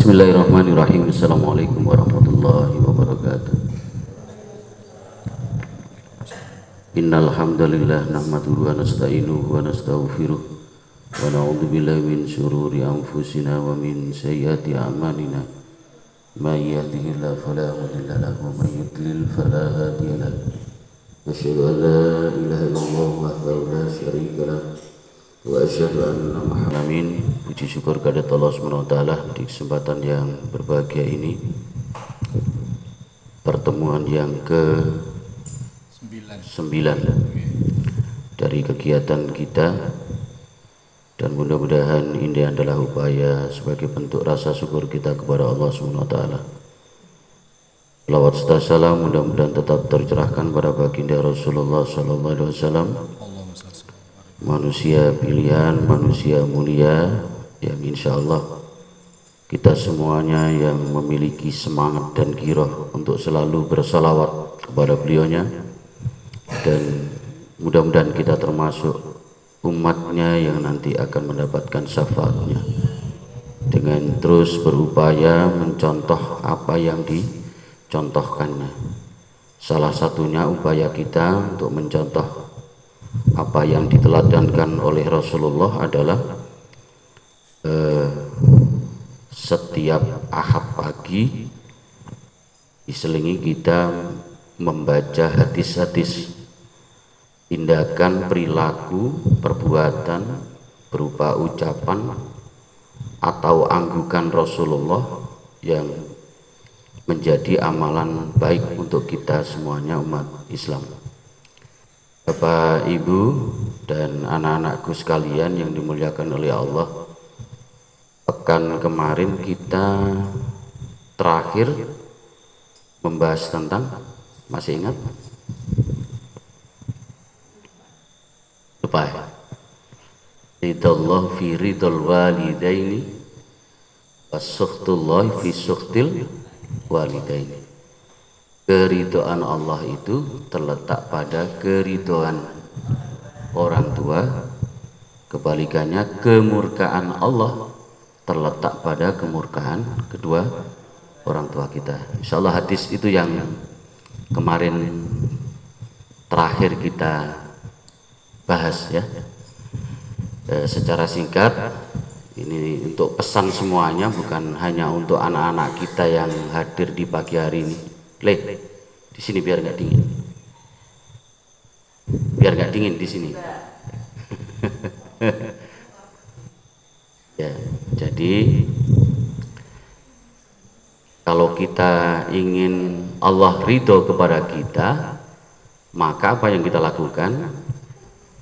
Bismillahirrahmanirrahim. Assalamualaikum warahmatullahi wabarakatuh. Innal hamdalillah nahmaduhu wa nasta'inuhu wa nastaghfiruh wa na'udzu billahi min syururi anfusina wa min sayyiati a'malina. May yahdihillahu fala mudilla lahu wa may yudlil fala hadiya lahu. Asyhadu an la ilaha illallah wahdahu la syarika lahu wa asyhadu anna Muhammadan. Puji syukur kepada Allah Subhanahu wa taala di kesempatan yang berbahagia ini, pertemuan yang ke-9 dari kegiatan kita, dan mudah-mudahan ini adalah upaya sebagai bentuk rasa syukur kita kepada Allah Subhanahu wa taala. Salawat serta salam mudah-mudahan tetap tercurahkan pada baginda Rasulullah sallallahu alaihi wasallam, manusia pilihan, manusia mulia yang insya Allah kita semuanya yang memiliki semangat dan giroh untuk selalu bersalawat kepada beliaunya, dan mudah-mudahan kita termasuk umatnya yang nanti akan mendapatkan syafaatnya dengan terus berupaya mencontoh apa yang dicontohkannya. Salah satunya upaya kita untuk mencontoh apa yang diteladankan oleh Rasulullah adalah setiap Ahad pagi diselingi kita membaca hadis-hadis, tindakan, perilaku, perbuatan berupa ucapan atau anggukan Rasulullah yang menjadi amalan baik untuk kita semuanya umat Islam. Bapak, Ibu, dan anak-anakku sekalian yang dimuliakan oleh Allah, pekan kemarin kita terakhir membahas tentang, masih ingat? Lupa ya? Ridallah fi ridal walidaini wasukhtullah fi sukhtil walidaini. Keridhaan Allah itu terletak pada keridhaan orang tua, kebalikannya kemurkaan Allah terletak pada kemurkaan kedua orang tua kita. Insya Allah hadis itu yang kemarin terakhir kita bahas ya. Secara singkat, ini untuk pesan semuanya, bukan hanya untuk anak-anak kita yang hadir di pagi hari ini. Di sini biar nggak dingin, biar nggak dingin di sini. Ya, jadi kalau kita ingin Allah ridho kepada kita, maka apa yang kita lakukan?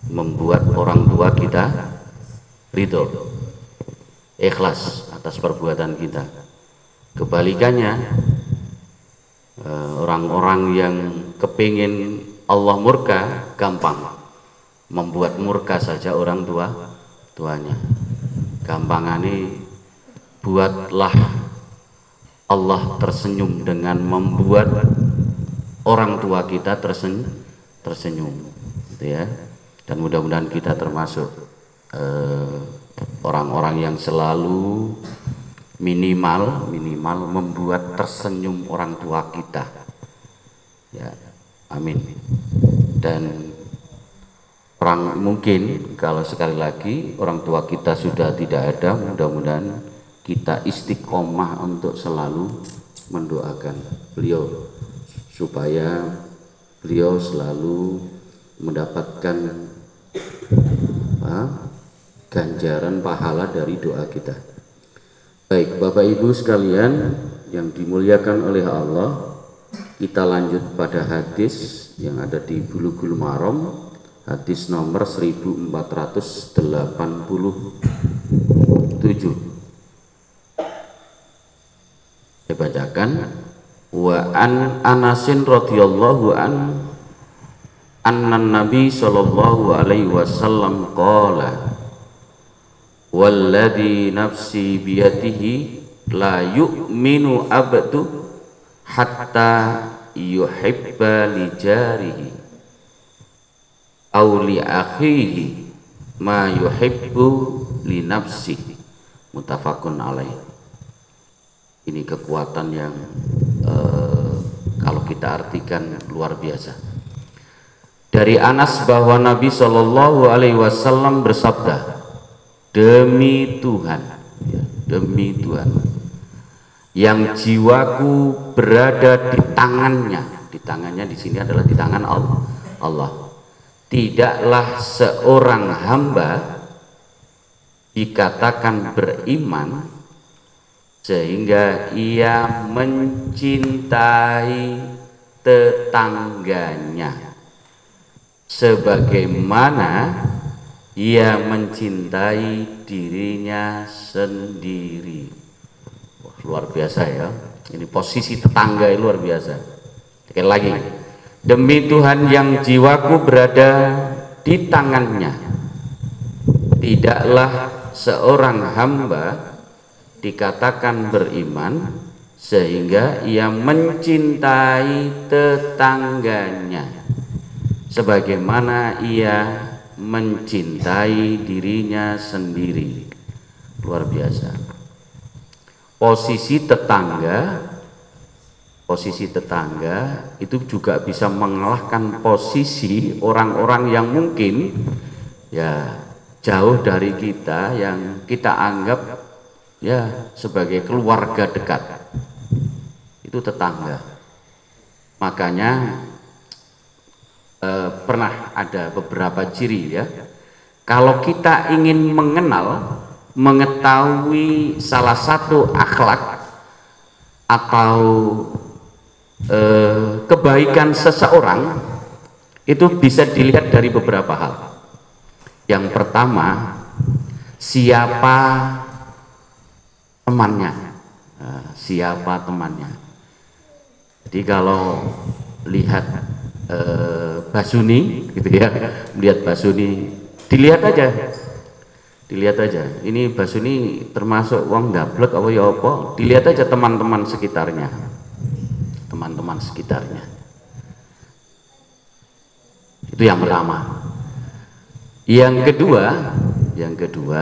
Membuat orang tua kita ridho, ikhlas atas perbuatan kita. Kebalikannya, orang-orang yang kepingin Allah murka gampang, membuat murka saja orang tuanya. Gampangane buatlah Allah tersenyum dengan membuat orang tua kita tersenyum, gitu ya. Dan mudah-mudahan kita termasuk orang-orang yang selalu minimal membuat tersenyum orang tua kita, ya, amin. Dan mungkin kalau sekali lagi orang tua kita sudah tidak ada, mudah-mudahan kita istiqomah untuk selalu mendoakan beliau supaya beliau selalu mendapatkan ganjaran pahala dari doa kita. Baik, Bapak Ibu sekalian yang dimuliakan oleh Allah, kita lanjut pada hadis yang ada di Bulughul Maram, hadis nomor 1487. Saya bacakan. Wa an Anasin radhiyallahu anna Nabi sallallahu alaihi wasallam qala walladhi nafsi biyadihi la yu'minu abdu hatta yuhibba li jarihi aw li akhihi ma yuhibbu li nafsihi. Muttafaqun alaih. Ini kekuatan yang kalau kita artikan luar biasa. Dari Anas bahwa Nabi Shallallahu Alaihi Wasallam bersabda, demi Tuhan, ya, demi Tuhan, yang jiwaku berada di tangannya di sini adalah di tangan Allah. Tidaklah seorang hamba dikatakan beriman sehingga ia mencintai tetangganya sebagaimana ia mencintai dirinya sendiri. Wah, luar biasa ya, ini posisi tetangga luar biasa. Sekali lagi, demi Tuhan yang jiwaku berada di tangannya, tidaklah seorang hamba dikatakan beriman sehingga ia mencintai tetangganya sebagaimana ia mencintai dirinya sendiri. Luar biasa. Posisi tetangga itu juga bisa mengalahkan posisi orang-orang yang mungkin ya jauh dari kita, yang kita anggap ya sebagai keluarga dekat. Itu tetangga. Makanya pernah ada beberapa ciri ya, kalau kita ingin mengetahui salah satu akhlak atau kebaikan seseorang, itu bisa dilihat dari beberapa hal. Yang pertama, siapa temannya. Siapa temannya. Jadi kalau lihat Basuni gitu ya, melihat Basuni, dilihat aja, ini Basuni termasuk wong gablek apa ya apa, dilihat aja teman-teman sekitarnya, itu yang pertama. Yang kedua,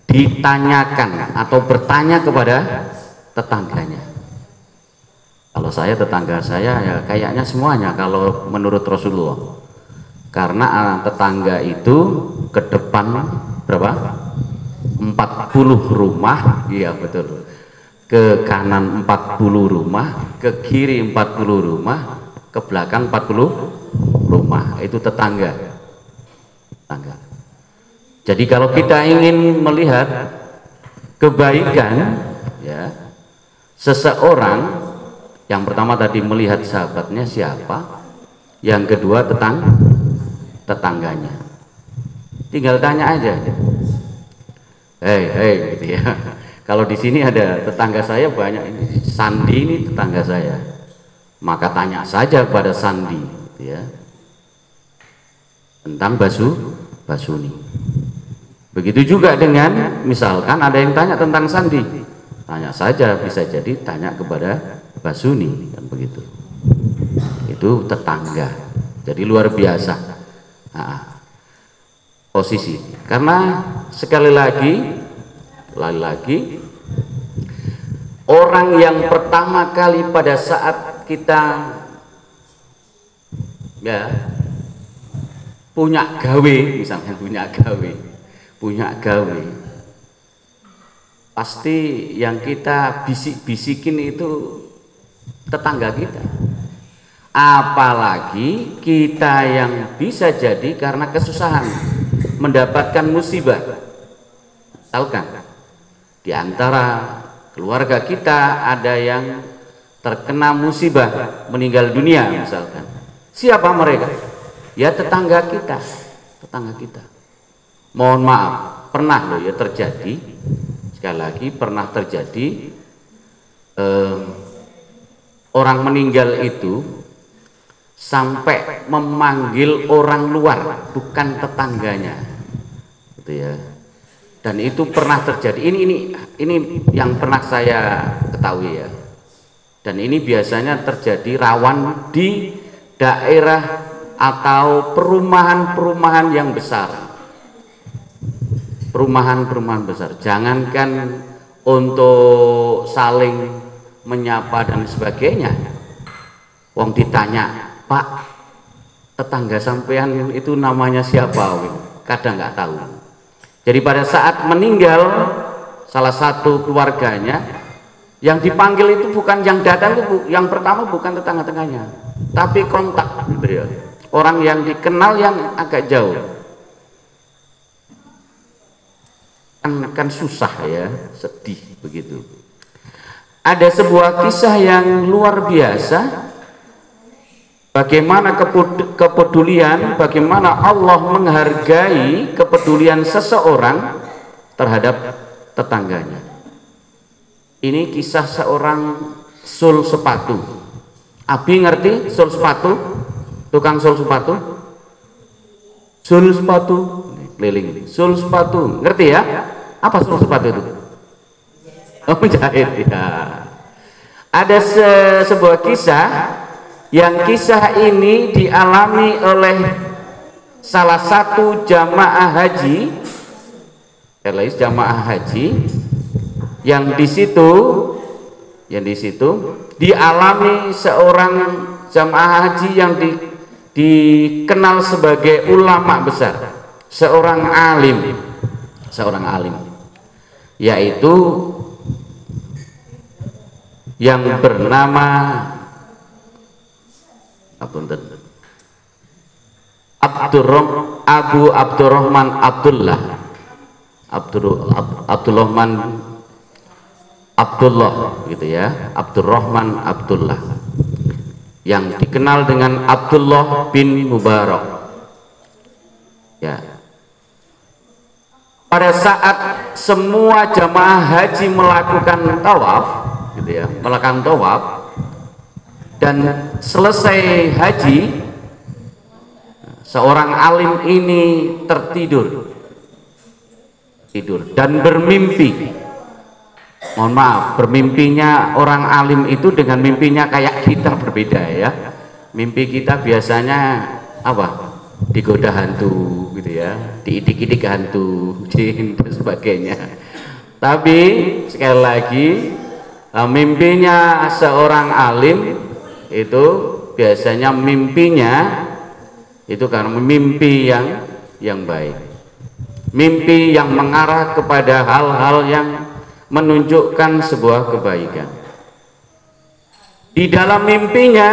ditanyakan atau bertanya kepada tetangganya. Kalau tetangga saya ya kayaknya semuanya kalau menurut Rasulullah, karena tetangga itu ke depan berapa? 40 rumah, iya betul, ke kanan 40 rumah, ke kiri 40 rumah, ke belakang 40 rumah, itu tetangga. Jadi kalau kita ingin melihat kebaikan ya seseorang, yang pertama tadi melihat sahabatnya siapa, yang kedua tetangganya. Tinggal tanya aja, hei gitu ya. Kalau di sini ada tetangga saya banyak, ini Sandi ini tetangga saya, maka tanya saja kepada Sandi gitu ya, tentang Basuni. Begitu juga dengan misalkan ada yang tanya tentang Sandi, tanya saja, bisa jadi tanya kepada Basuni, kan begitu. Itu tetangga. Jadi luar biasa posisi. Karena sekali lagi orang yang pertama kali pada saat kita ya punya gawe, misalnya punya gawe, pasti yang kita bisik-bisikin itu tetangga kita. Apalagi kita yang bisa jadi karena kesusahan mendapatkan musibah, misalkan di antara keluarga kita ada yang terkena musibah, meninggal dunia misalkan, siapa mereka? Ya tetangga kita. Mohon maaf, pernah loh ya terjadi, sekali lagi pernah terjadi, orang meninggal itu sampai memanggil orang luar, bukan tetangganya, gitu ya. Dan itu pernah terjadi. Ini yang pernah saya ketahui ya. Dan ini biasanya terjadi rawan di daerah atau perumahan-perumahan yang besar. Perumahan-perumahan besar. Jangankan untuk saling menyapa dan sebagainya. Wong ditanya, Pak, tetangga sampean itu namanya siapa? Kadang nggak tahu. Jadi pada saat meninggal salah satu keluarganya, yang dipanggil itu bukan yang datang, itu yang pertama bukan tetangga-tetangganya, tapi kontak gitu ya. Orang yang dikenal yang agak jauh. Kan susah ya, sedih begitu. Ada sebuah kisah yang luar biasa, bagaimana kepedulian, bagaimana Allah menghargai kepedulian seseorang terhadap tetangganya. Ini kisah seorang sul sepatu. Abi ngerti sul sepatu? Tukang sul sepatu? Sul sepatu keliling. Sul sepatu, ngerti ya? Apa sul sepatu itu? Oh, menjahit ya. Ada sebuah kisah, yang kisah ini dialami oleh salah satu jamaah haji, yang di situ dialami seorang jamaah haji yang dikenal sebagai ulama besar, seorang alim, yaitu yang bernama Abu Abdurrahman Abdullah gitu ya, Abdurrahman Abdullah, yang dikenal dengan Abdullah bin Mubarak ya. Pada saat semua jamaah haji melakukan tawaf gitu ya, dan selesai haji, seorang alim ini tertidur dan bermimpi. Mohon maaf, bermimpinya orang alim itu dengan mimpinya kayak kita berbeda ya. Mimpi kita biasanya apa? Digoda hantu gitu ya, diidik-idik hantu, jin dan sebagainya. Tapi sekali lagi, mimpinya seorang alim itu biasanya mimpinya itu karena mimpi yang baik, mimpi yang mengarah kepada hal-hal yang menunjukkan sebuah kebaikan. Di dalam mimpinya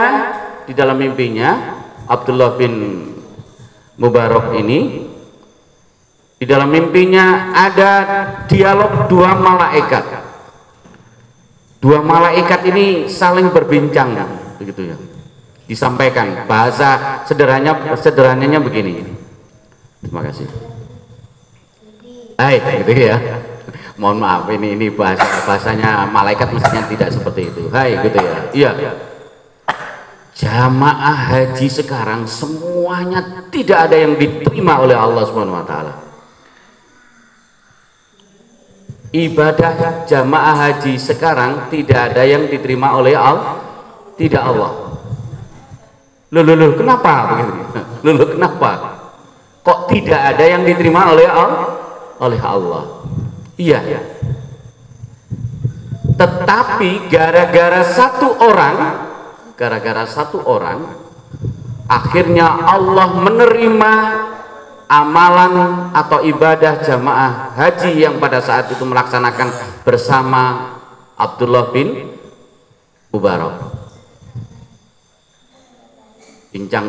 Abdullah bin Mubarak ini, di dalam mimpinya ada dialog dua malaikat ini saling berbincang begitu ya. Disampaikan bahasa sederhananya begini. Terima kasih. Hai gitu ya. Mohon maaf, ini bahasanya malaikat mestinya tidak seperti itu. Hai gitu ya. Iya. Jamaah haji sekarang semuanya tidak ada yang diterima oleh Allah Subhanahu wa taala. Ibadah jamaah haji sekarang tidak ada yang diterima oleh Allah. Tidak Allah. Loh, kenapa begitu? Kenapa? Kok tidak ada yang diterima oleh Allah? Iya. Tetapi gara-gara satu orang, akhirnya Allah menerima amalan atau ibadah jamaah haji yang pada saat itu melaksanakan bersama Abdullah bin Mubarak. Bincang,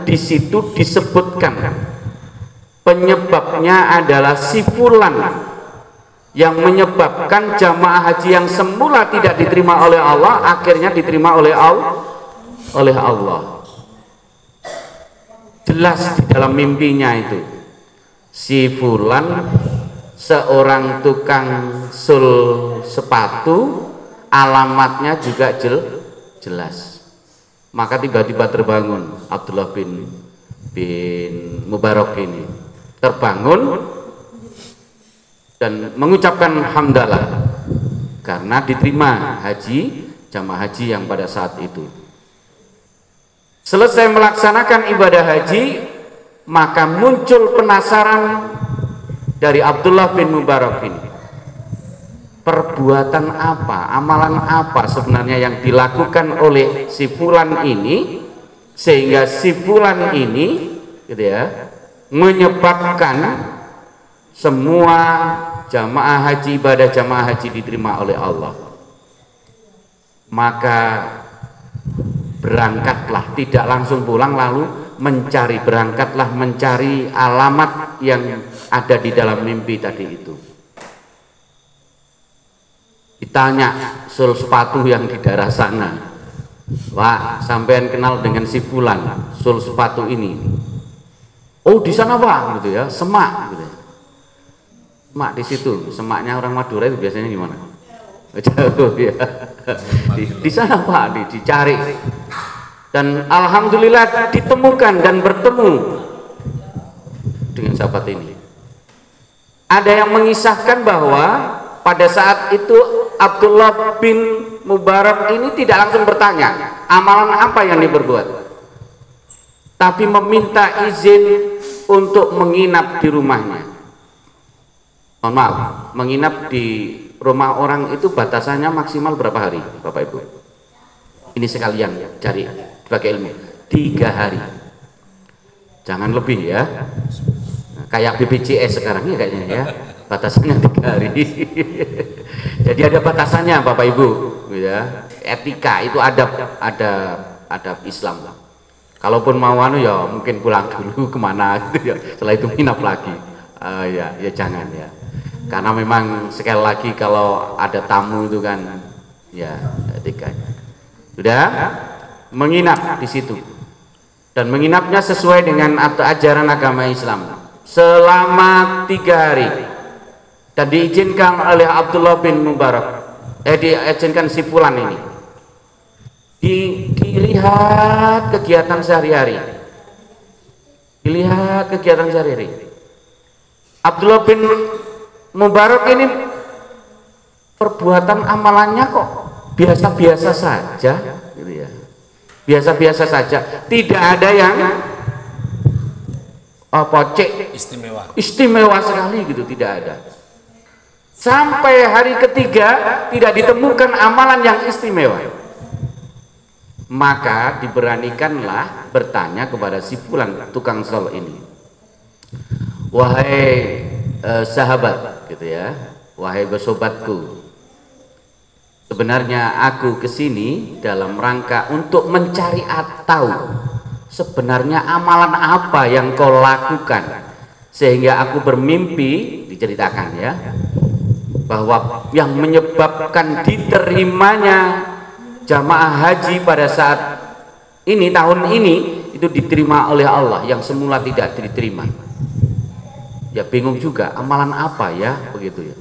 di situ disebutkan penyebabnya adalah si fulan yang menyebabkan jamaah haji yang semula tidak diterima oleh Allah akhirnya diterima oleh Allah. Jelas di dalam mimpinya itu, si fulan seorang tukang sul sepatu, alamatnya juga jelas. Maka tiba-tiba terbangun Abdullah bin Mubarak ini, terbangun dan mengucapkan hamdalah karena diterima jamaah haji yang pada saat itu. Selesai melaksanakan ibadah haji, maka muncul penasaran dari Abdullah bin Mubarak ini. perbuatan apa, amalan apa sebenarnya yang dilakukan oleh si fulan ini sehingga si fulan ini gitu ya menyebabkan semua jamaah haji, ibadah jamaah haji diterima oleh Allah. Maka berangkatlah, tidak langsung pulang lalu berangkatlah mencari alamat yang ada di dalam mimpi tadi itu. Ditanya sul sepatu yang di daerah sana, Wah, sampean kenal dengan si fulan, sul sepatu ini. Oh, di sana Pak, gitu ya, Semak gitu. Semak di situ, Semaknya orang Madura itu biasanya gimana? Jauh ya. Di sana Pak, dicari. Dan alhamdulillah ditemukan dan bertemu dengan sahabat ini. Ada yang mengisahkan bahwa pada saat itu Abdullah bin Mubarak ini tidak langsung bertanya amalan apa yang diperbuat, tapi meminta izin untuk menginap di rumahnya. Mohon maaf, menginap di rumah orang itu batasannya maksimal berapa hari, Bapak Ibu? Ini sekalian cari sebagai ilmu, 3 hari, jangan lebih ya. Kayak BPJS sekarang ya kayaknya ya, batasannya 3 hari. Jadi ada batasannya Bapak Ibu, ya. Etika itu adab Islam. Kalaupun mau ya mungkin pulang dulu kemana gitu ya. Setelah itu nginap lagi. Ya jangan ya. Karena memang sekali lagi kalau ada tamu itu kan ya etikanya. Sudah menginap di situ. Dan menginapnya sesuai dengan ajaran agama Islam selama 3 hari. Dan diizinkan oleh Abdullah bin Mubarak, diizinkan si fulan ini dilihat kegiatan sehari-hari, Abdullah bin Mubarak ini perbuatan amalannya kok biasa-biasa saja gitu ya, biasa-biasa saja, tidak ada yang istimewa sekali gitu, tidak ada. Sampai hari ketiga tidak ditemukan amalan yang istimewa. Maka diberanikanlah bertanya kepada si fulan tukang sol ini. Wahai sahabat gitu ya, wahai bersobatku, sebenarnya aku kesini dalam rangka untuk mencari tahu sebenarnya amalan apa yang kau lakukan sehingga aku bermimpi, diceritakan ya, bahwa yang menyebabkan diterimanya jamaah haji pada saat ini, tahun ini itu diterima oleh Allah yang semula tidak diterima. Ya bingung juga amalan apa ya begitu ya.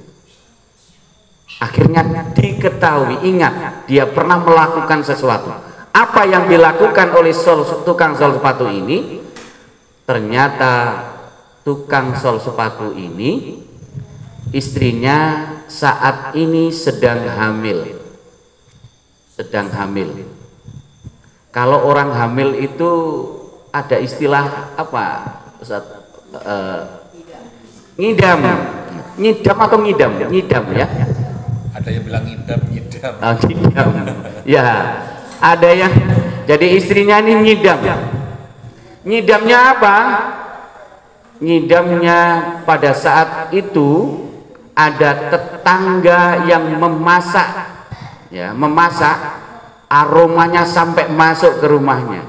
Akhirnya diketahui, ingat dia pernah melakukan sesuatu. Apa yang dilakukan oleh tukang sol sepatu ini? Ternyata tukang sol sepatu ini istrinya saat ini sedang hamil. Kalau orang hamil itu ada istilah apa, Ustaz? Ngidam atau ngidam ya? Ada yang bilang ngidam. Ngidam. Ya, ada yang jadi istrinya ini ngidam. Ngidamnya apa? Ngidamnya pada saat itu ada tetangga yang memasak, aromanya sampai masuk ke rumahnya,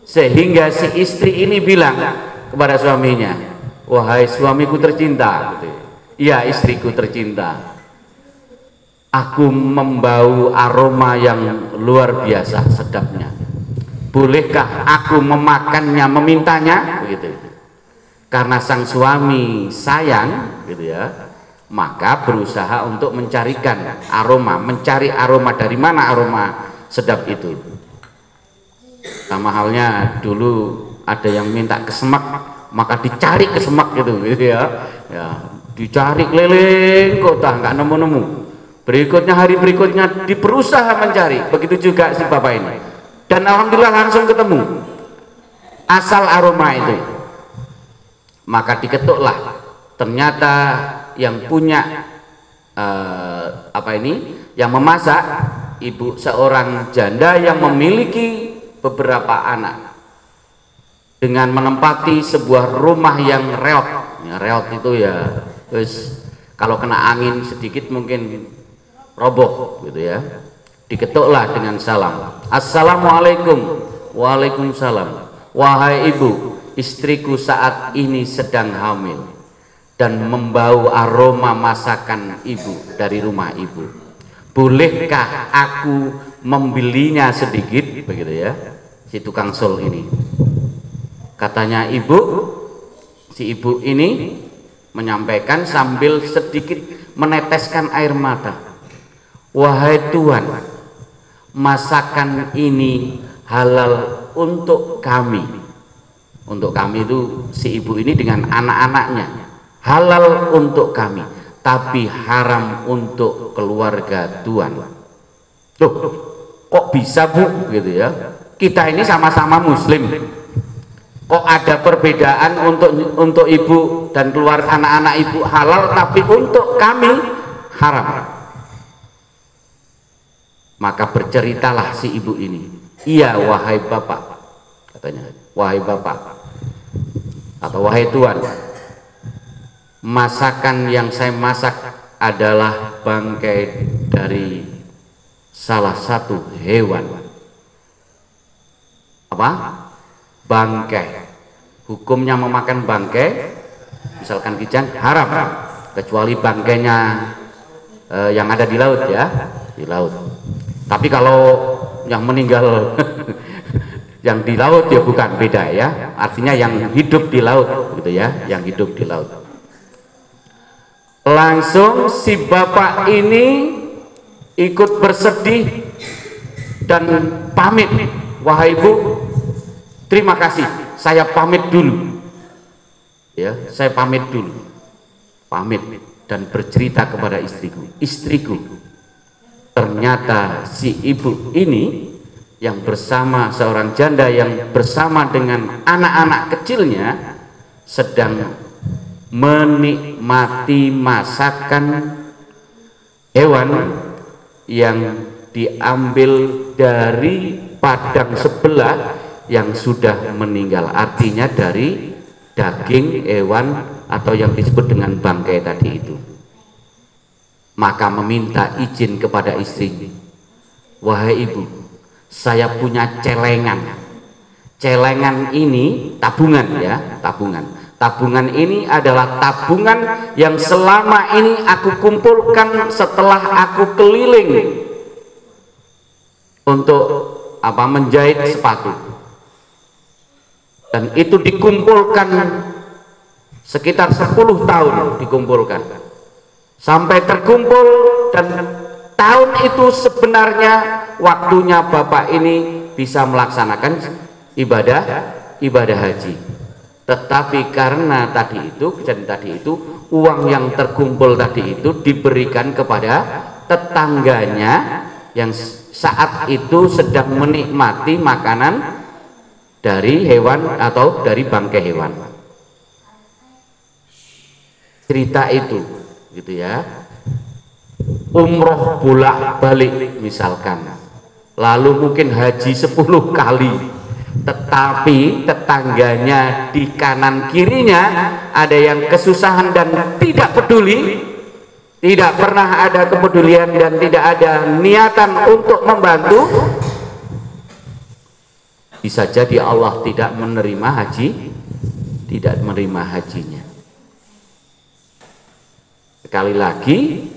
sehingga si istri ini bilang kepada suaminya, wahai suamiku tercinta, ya istriku tercinta, aku membau aroma yang luar biasa sedapnya, bolehkah aku memakannya, memintanya, begitu. Karena sang suami sayang gitu ya, maka berusaha untuk mencarikan aroma, mencari aroma, dari mana aroma sedap itu. Sama halnya dulu ada yang minta ke Semak, maka dicari ke Semak gitu ya, dicari keliling kota nggak nemu-nemu. Berikutnya hari berikutnya berusaha mencari, begitu juga si bapak ini, dan alhamdulillah langsung ketemu asal aroma itu. Maka diketuklah, ternyata yang punya yang memasak, ibu seorang janda yang memiliki beberapa anak, dengan menempati sebuah rumah yang reot. Ya, reot itu ya terus kalau kena angin sedikit mungkin roboh gitu ya. Diketuklah dengan salam, assalamualaikum. Waalaikumsalam. Wahai ibu, istriku saat ini sedang hamil dan membau aroma masakan ibu dari rumah ibu. Bolehkah aku membelinya sedikit, begitu ya, si tukang sol ini. Katanya ibu, si ibu ini menyampaikan sambil sedikit meneteskan air mata, wahai Tuhan, masakan ini halal untuk kami. Untuk kami itu si ibu ini dengan anak-anaknya. Halal untuk kami, tapi haram untuk keluarga Tuhan. Loh, kok bisa Bu? Gitu ya. Kita ini sama-sama muslim. Kok ada perbedaan untuk ibu dan keluarga anak-anak ibu halal, tapi untuk kami haram. Maka berceritalah si ibu ini. Iya wahai Bapak, katanya, wahai Bapak atau wahai Tuhan, masakan yang saya masak adalah bangkai dari salah satu hewan. Apa? Bangkai. Hukumnya memakan bangkai, misalkan kijang, haram, kecuali bangkainya yang ada di laut ya, di laut. Tapi kalau yang meninggal yang di laut ya bukan, beda ya, artinya yang hidup di laut gitu ya, yang hidup di laut. Langsung si bapak ini ikut bersedih dan pamit, wahai ibu, terima kasih, saya pamit dulu ya, saya pamit dulu, pamit, dan bercerita kepada istriku, ternyata si ibu ini yang bersama seorang janda yang bersama dengan anak-anak kecilnya sedang menikmati masakan hewan yang diambil dari padang sebelah yang sudah meninggal, artinya dari daging hewan atau yang disebut dengan bangkai tadi itu. Maka meminta izin kepada istri, wahai ibu, saya punya celengan. Celengan ini tabungan ya, tabungan ini adalah tabungan yang selama ini aku kumpulkan setelah aku keliling untuk menjahit sepatu, dan itu dikumpulkan sekitar 10 tahun, dikumpulkan sampai terkumpul, dan tahun itu sebenarnya waktunya bapak ini bisa melaksanakan ibadah haji. Tetapi karena kejadian tadi itu uang yang terkumpul tadi itu diberikan kepada tetangganya yang saat itu sedang menikmati makanan dari hewan atau dari bangkai hewan. Cerita itu gitu ya, umroh bolak-balik misalkan, lalu mungkin haji 10 kali, tetapi tetangganya di kanan kirinya ada yang kesusahan dan tidak peduli, tidak pernah ada kepedulian dan tidak ada niatan untuk membantu, bisa jadi Allah tidak menerima hajinya. Sekali lagi,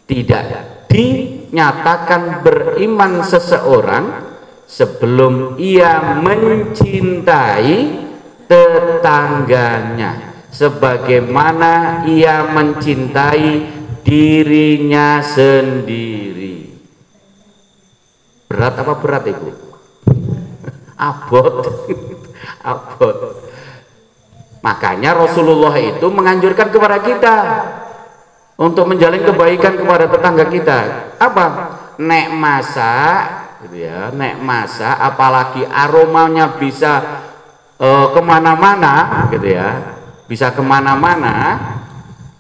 tidak dinyatakan beriman seseorang sebelum ia mencintai tetangganya sebagaimana ia mencintai dirinya sendiri. Berat apa berat ibu? Abot. Abot. Makanya Rasulullah itu menganjurkan kepada kita untuk menjalin kebaikan kepada tetangga kita. Apa? Nek masak gitu ya, nek masak apalagi aromanya bisa kemana-mana gitu ya, bisa kemana-mana.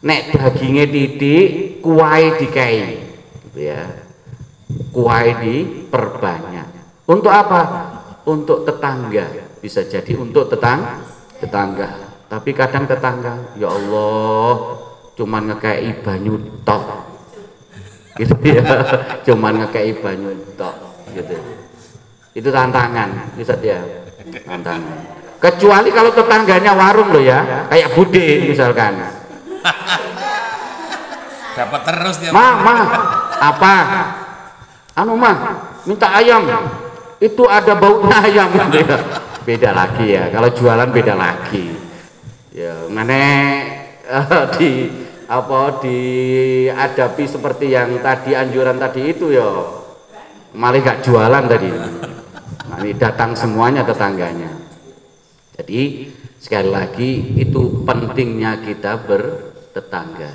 Nek dagingnya titik kuai dikai, gitu ya. Kuai diperbanyak. Untuk apa? Untuk tetangga. Bisa jadi untuk tetangga. Tapi kadang tetangga, ya Allah, cuman ngekei banyu tok, gitu ya. Cuman ngekei banyu tok, gitu. Itu tantangan, bisa dia tantangan. Kecuali kalau tetangganya warung loh ya, kayak Bude misalkan. Dapat terus dia. Ma, apa? Anu mah, minta ayam. Itu ada baunya ayam. Beda lagi ya. Kalau jualan beda lagi. Ya, mana dihadapi seperti yang tadi anjuran tadi itu ya, malah gak jualan tadi. Nah, ini datang semuanya tetangganya. Jadi sekali lagi itu pentingnya kita bertetangga.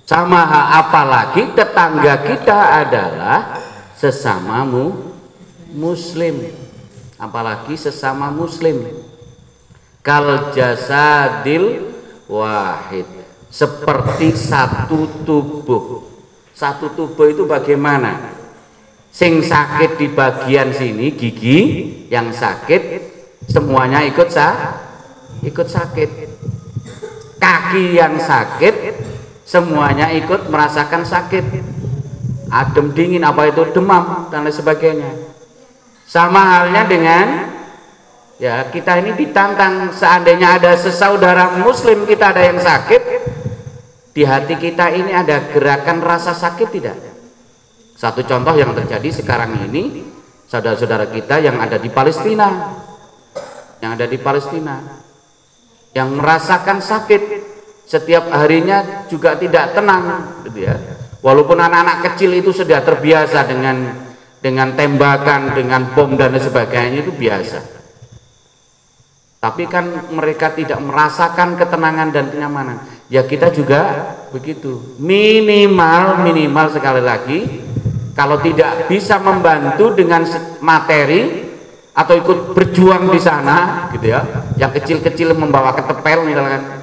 Sama apalagi tetangga kita adalah sesamamu muslim, apalagi sesama muslim. Kal jasadil wahid, seperti satu tubuh. Satu tubuh itu bagaimana? Sing sakit di bagian sini gigi, yang sakit semuanya ikut sakit. Kaki yang sakit semuanya ikut merasakan sakit. Adem dingin, apa itu demam dan lain sebagainya. Sama halnya dengan ya, kita ini ditantang, seandainya ada sesaudara muslim kita ada yang sakit, di hati kita ini ada gerakan rasa sakit tidak? Satu contoh yang terjadi sekarang ini, saudara-saudara kita yang ada di Palestina, yang merasakan sakit setiap harinya juga tidak tenang, gitu ya. Walaupun anak-anak kecil itu sudah terbiasa dengan tembakan, dengan bom dan sebagainya, itu biasa. Tapi kan mereka tidak merasakan ketenangan dan kenyamanan. Ya kita juga begitu. Minimal sekali lagi, kalau tidak bisa membantu dengan materi atau ikut berjuang di sana, gitu ya. Yang kecil-kecil membawa ketepel misalkan,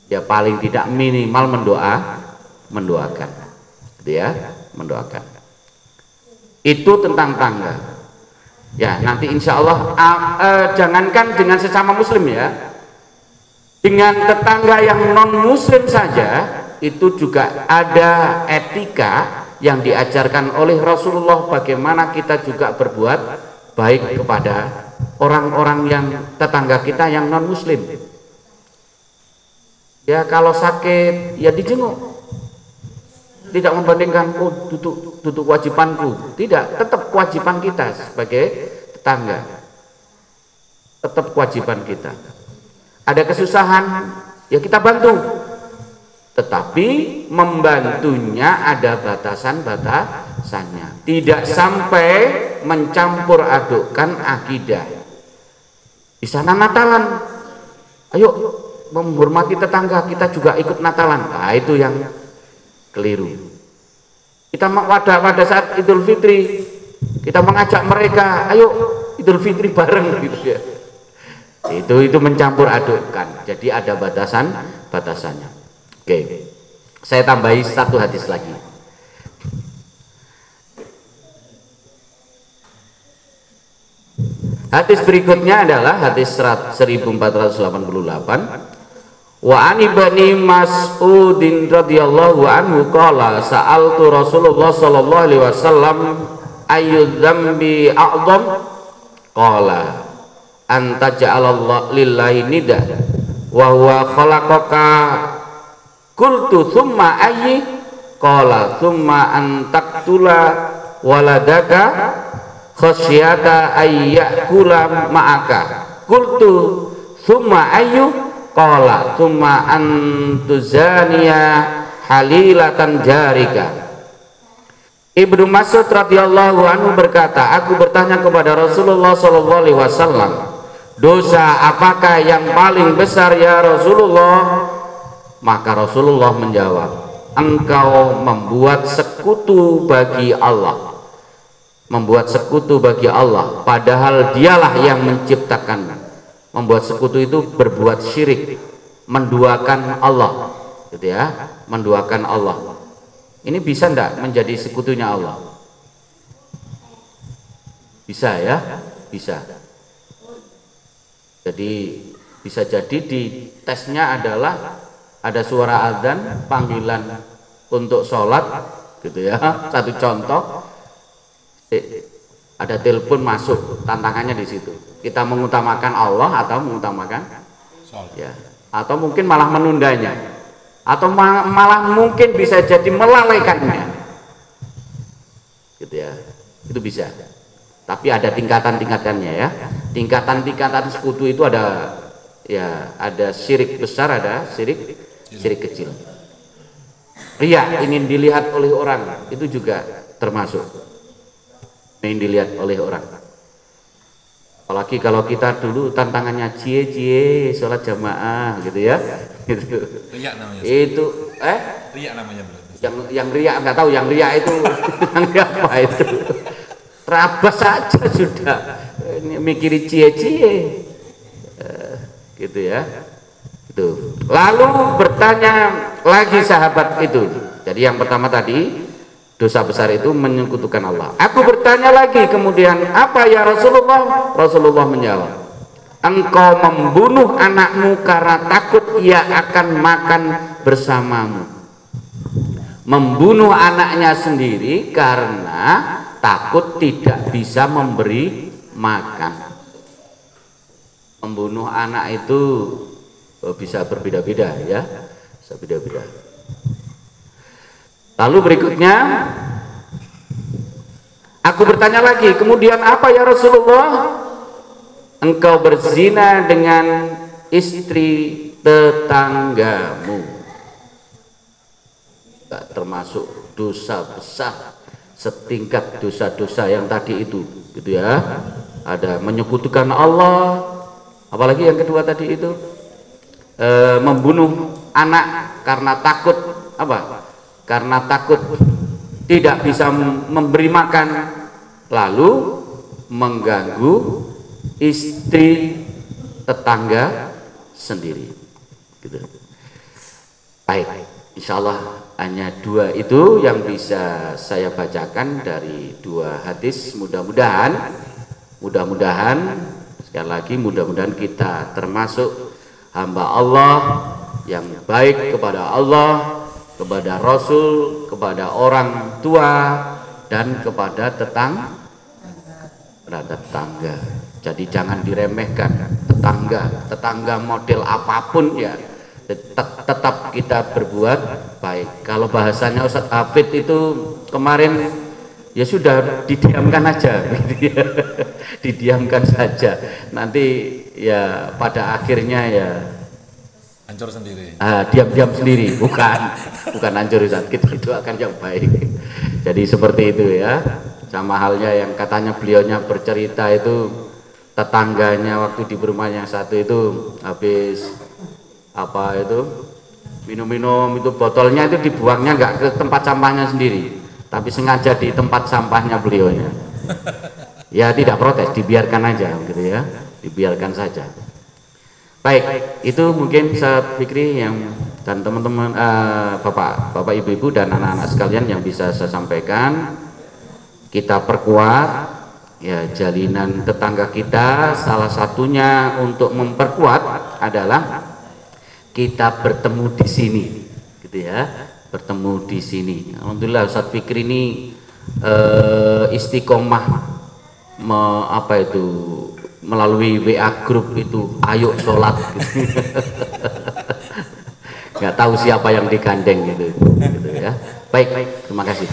ya paling tidak minimal mendoakan, gitu ya, mendoakan. Itu tentang tangga. Ya, nanti insya Allah jangankan dengan sesama muslim ya, dengan tetangga yang non muslim saja itu juga ada etika yang diajarkan oleh Rasulullah, bagaimana kita juga berbuat baik kepada orang-orang yang tetangga kita yang non muslim. Ya, kalau sakit ya dijenguk, tidak membandingkan oh duduk kewajibanku, tidak, tetap kewajiban kita sebagai tetangga, tetap kewajiban kita. Ada kesusahan ya kita bantu, tetapi membantunya ada batasan-batasannya, tidak sampai mencampur adukkan akidah. Di sana Natalan, ayo menghormati tetangga, kita juga ikut Natalan. Nah, itu yang keliru. Kita pada saat Idul Fitri kita mengajak mereka, ayo Idul Fitri bareng, gitu ya. Itu mencampur adukkan. Jadi ada batasannya. Oke. Saya tambahi satu hadis lagi. Hadis berikutnya adalah hadis 1488. Wa an ibni Mas'udin radhiyallahu anhu qala sa'altu Rasulullah sallallahu alaihi wasallam ayyu dzambi a'dham qala anta ja'alallah lillahi nida wa huwa khalaqaka qultu thumma ayyi qala thumma an taqtula waladaka khasyata ayyakula ma'aka qultu thumma ayyu qala thumma antuzaniya halilatan jarika. Ibnu Mas'ud radhiyallahu anhu berkata, aku bertanya kepada Rasulullah sallallahu alaihi wasallam, dosa apakah yang paling besar ya Rasulullah? Maka Rasulullah menjawab, engkau membuat sekutu bagi Allah. Membuat sekutu bagi Allah padahal dialah yang menciptakanmu. Membuat sekutu itu berbuat syirik, menduakan Allah. gitu ya, menduakan Allah. Ini bisa enggak menjadi sekutunya Allah? Bisa ya, bisa. Jadi bisa jadi di tesnya adalah ada suara adzan, panggilan untuk sholat, gitu ya. Satu contoh, ada telepon masuk, tantangannya di situ. Kita mengutamakan Allah atau mengutamakan ya, atau mungkin malah menundanya, atau malah mungkin bisa jadi melalaikannya, gitu ya. Itu bisa. Tapi ada tingkatan-tingkatannya ya. Tingkatan-tingkatan sekutu itu ada ya, ada syirik besar, ada syirik kecil. Ria, ingin dilihat oleh orang, itu juga termasuk ingin dilihat oleh orang. Apalagi kalau kita dulu tantangannya cie sholat jamaah gitu ya, gitu. Riak namanya. Itu Riak namanya berarti. Yang riak nggak tahu, yang riak itu yang riak apa itu? Terabas saja sudah, ini mikiri cie gitu ya. Itu. Lalu bertanya lagi sahabat itu. Jadi yang pertama tadi, dosa besar itu menyekutukan Allah. Aku bertanya lagi kemudian, apa ya Rasulullah? Rasulullah menjawab, engkau membunuh anakmu karena takut ia akan makan bersamamu. Membunuh anaknya sendiri karena takut tidak bisa memberi makan. Membunuh anak itu bisa berbeda-beda ya, bisa beda-beda. Lalu berikutnya, aku bertanya lagi, kemudian apa ya Rasulullah? Engkau berzina dengan istri tetanggamu. Tidak termasuk dosa besar setingkat dosa-dosa yang tadi itu, gitu ya. Ada menyekutukan Allah, apalagi yang kedua tadi itu membunuh anak karena takut apa? Karena takut tidak bisa memberi makan, lalu mengganggu istri tetangga sendiri, gitu. Baik, insya Allah hanya dua itu yang bisa saya bacakan dari dua hadis. Mudah-mudahan sekali lagi, mudah-mudahan kita termasuk hamba Allah yang baik kepada Allah, kepada Rasul, kepada orang tua, dan kepada tetangga. Jadi jangan diremehkan tetangga model apapun ya, tetap kita berbuat baik. Kalau bahasanya Ustadz Hafid itu kemarin, ya sudah didiamkan aja, gitu ya. Didiamkan saja. Nanti ya pada akhirnya ya hancur sendiri. Diam-diam sendiri, bukan hancur Ustaz. Itu akan yang baik. Jadi seperti itu ya. Sama halnya yang katanya beliaunya bercerita itu, tetangganya waktu di rumah yang satu itu habis apa itu minum-minum itu, botolnya itu dibuangnya nggak ke tempat sampahnya sendiri, tapi sengaja di tempat sampahnya beliaunya. Ya tidak protes, dibiarkan aja gitu ya, dibiarkan saja. Baik, itu mungkin saya Fikri yang dan teman-teman bapak ibu-ibu dan anak-anak sekalian yang bisa saya sampaikan. Kita perkuat ya jalinan tetangga kita. Salah satunya untuk memperkuat adalah kita bertemu di sini, gitu ya, bertemu di sini. Alhamdulillah Ustadz Fikri ini istiqomah melalui WA grup itu, ayo sholat gitu. Nggak tahu siapa yang digandeng gitu ya. Baik, terima kasih.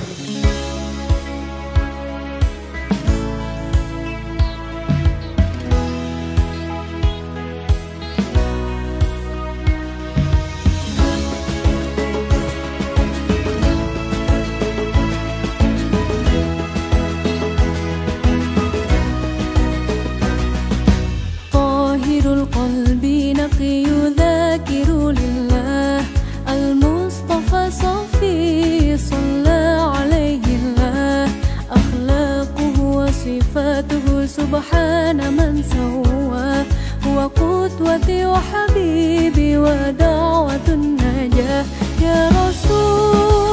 سبحان من سواه هو قدوتي وحبيبي ودعوة النجاة يا رسول